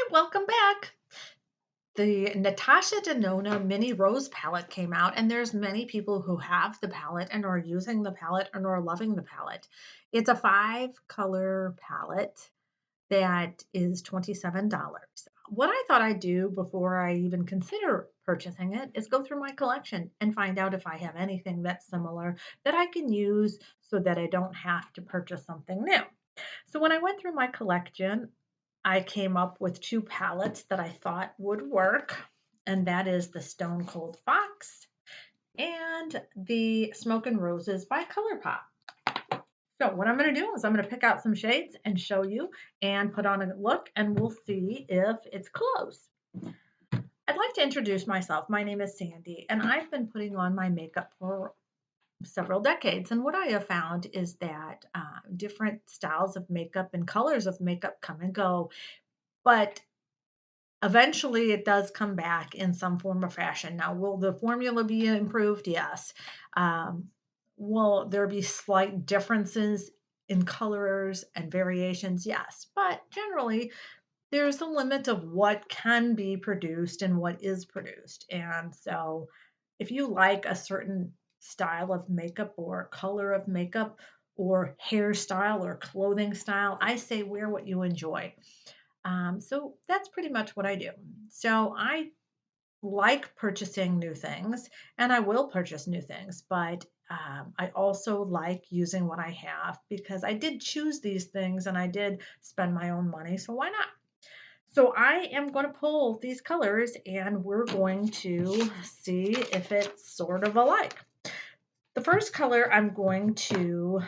Hi, welcome back. The Natasha Denona Mini Rose palette came out, and there's many people who have the palette and are using the palette and are loving the palette. It's a 5 color palette that is $27. What I thought I'd do before I even consider purchasing it is go through my collection and find out if I have anything that's similar that I can use so that I don't have to purchase something new. So when I went through my collection, I came up with 2 palettes that I thought would work, and that is the Stone Cold Fox and the Smoke and Roses by Colourpop. So what I'm going to do is I'm going to pick out some shades and show you and put on a look, and we'll see if it's close. I'd like to introduce myself. My name is Sandy, and I've been putting on my makeup for several decades. And what I have found is that different styles of makeup and colors of makeup come and go, but eventually it does come back in some form or fashion. Now, will the formula be improved? Yes. Um, will there be slight differences in colors and variations? Yes. But generally, there's a limit of what can be produced and what is produced. And so, if you like a certain style of makeup or color of makeup or hairstyle or clothing style, I say wear what you enjoy. So that's pretty much what I do. So I like purchasing new things and I will purchase new things, but I also like using what I have because I did choose these things and I did spend my own money. So why not? So I am going to pull these colors and we're going to see if it's sort of alike. The first color I'm going to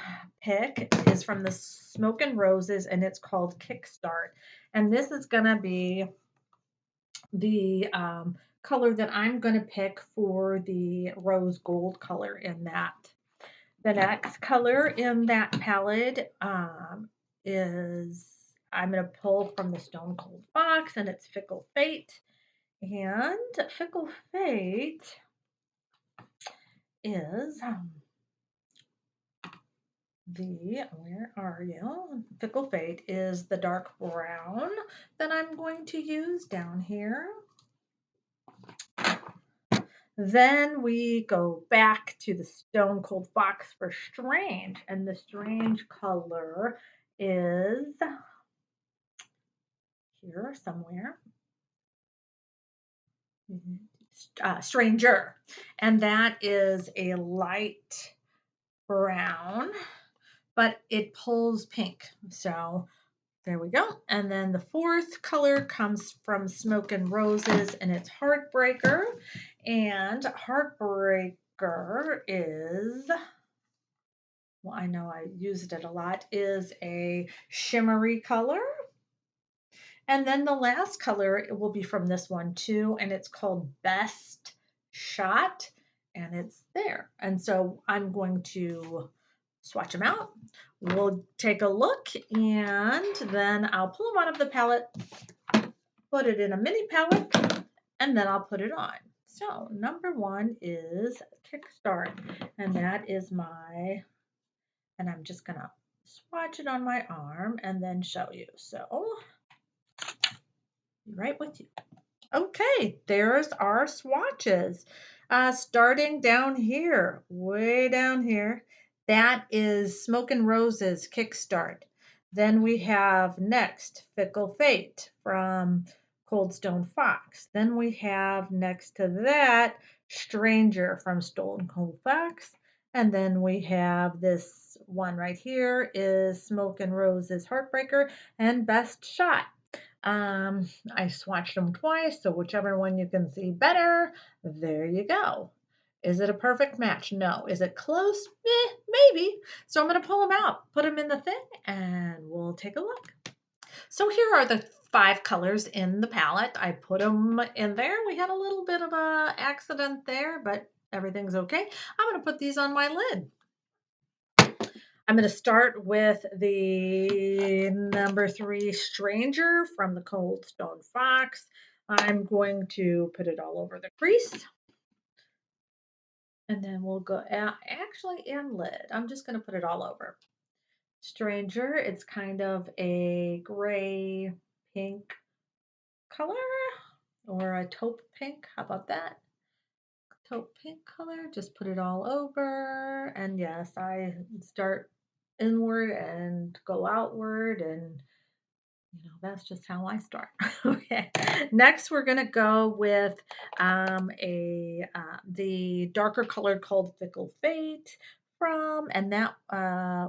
pick is from the Smoke and Roses and it's called Kickstart. And this is going to be the color that I'm going to pick for the rose gold color in that. The next color in that palette is I'm going to pull from the Stone Cold Fox and it's Fickle Fate. And Fickle Fate is where are you? Fickle Fate is the dark brown that I'm going to use down here. Then we go back to the Stone Cold Fox for Strange, and the Strange color is here somewhere. Stranger, and that is a light brown, but it pulls pink. So there we go. And then the fourth color comes from Smoke and Roses, and it's Heartbreaker. And Heartbreaker is, well, I know I used it a lot, is a shimmery color. And then the last color it will be from this one too, and it's called Best Shot, and it's there. And so I'm going to swatch them out. We'll take a look, and then I'll pull them out of the palette, put it in a mini palette, and then I'll put it on. So number one is Kickstart, and that is and I'm just gonna swatch it on my arm and then show you. So, right with you. Okay, there's our swatches. Starting down here, way down here, that is Smoke and Roses Kickstart. Then we have next Fickle Fate from Cold Stone Fox. Then we have next to that Stranger from Stone Cold Fox. And then we have this one right here is Smoke and Roses Heartbreaker and Best Shot. I swatched them twice, so whichever one you can see better, there you go. Is it a perfect match? No. Is it close? Maybe. So I'm going to pull them out, put them in the thing, and we'll take a look. So here are the 5 colors in the palette. I put them in there. We had a little bit of a accident there, but everything's okay. I'm going to put these on my lid. I'm going to start with the number 3 Stranger from the Cold Stone Fox. I'm going to put it all over the crease. And then we'll go actually and lid. I'm just going to put it all over. Stranger, it's kind of a gray, pink, color or a taupe pink. How about that? Taupe pink color. Just put it all over. And yes, I start inward and go outward, and that's just how I start. Okay. Next, we're gonna go with the darker color called Fickle Fate and that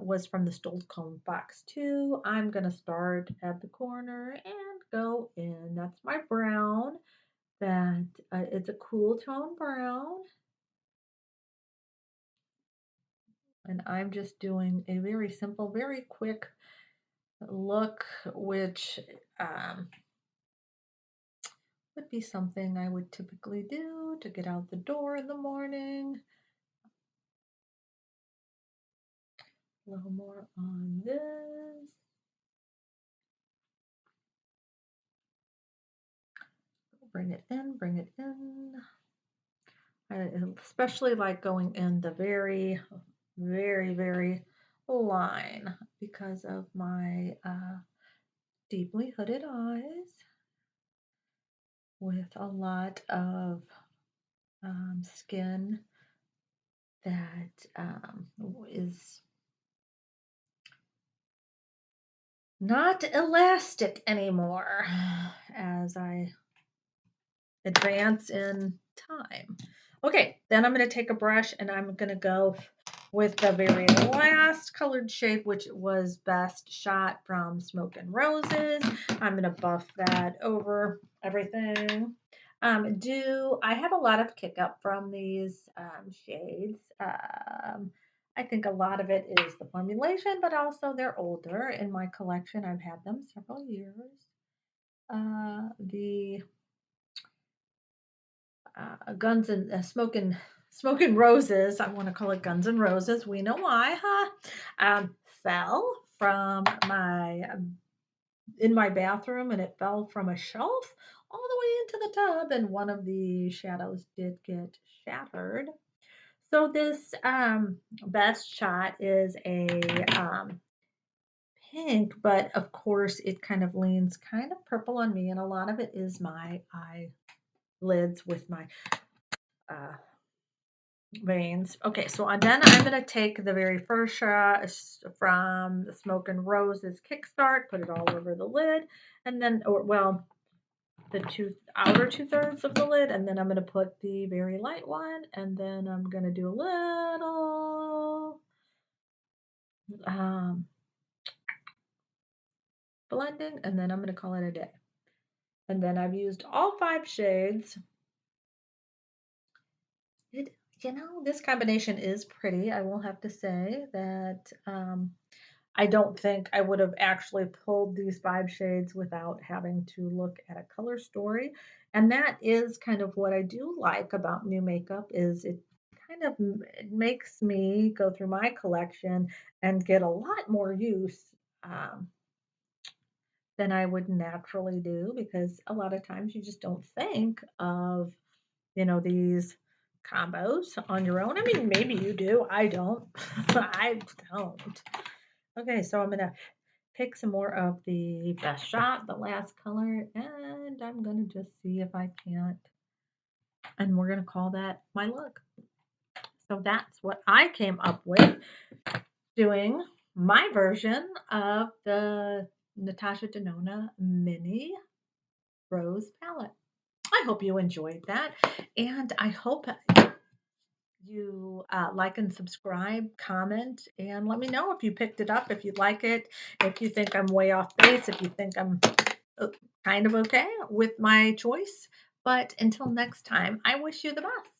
was from the Stonecolm box too. I'm gonna start at the corner and go in. That's my brown. That it's a cool tone brown, and I'm just doing a very simple, very quick look, which would be something I would typically do to get out the door in the morning. A little more on this. Bring it in, bring it in. I especially like going in the very, very, very line because of my deeply hooded eyes with a lot of skin that is not elastic anymore as I advance in time. Okay, then I'm going to take a brush and I'm going to go with the very last colored shade, which was Best Shot from Smoke and Roses. I'm going to buff that over everything. I have a lot of kick up from these shades. I think a lot of it is the formulation, but also they're older in my collection. I've had them several years. The Guns and Smoking Roses. I want to call it Guns and Roses. We know why, huh? Fell from my in my bathroom, and it fell from a shelf all the way into the tub, and one of the shadows did get shattered. So this best shot is a pink, but of course it kind of leans kind of purple on me, and a lot of it is my eyelids with my uh, veins. Okay, so then I'm going to take the very first shot from the Smoke and Roses Kickstart, put it all over the lid, and then, the outer 2/3 of the lid, and then I'm going to put the very light one, and then I'm going to do a little blending, and then I'm going to call it a day. And then I've used all 5 shades. This combination is pretty. I will have to say that I don't think I would have actually pulled these 5 shades without having to look at a color story. And that is kind of what I do like about new makeup is it kind of it makes me go through my collection and get a lot more use um, than I would naturally do because a lot of times you just don't think of these combos on your own. I mean, maybe you do. I don't. I don't. Okay, so I'm gonna pick some more of the Best Shot, the last color, and I'm gonna just see if I can't. And we're gonna call that my look. So that's what I came up with doing my version of the Natasha Denona Mini Rose palette. I hope you enjoyed that, and I hope you like and subscribe, comment, and let me know if you picked it up, if you like it, if you think I'm way off base, if you think I'm kind of okay with my choice. But until next time, I wish you the best.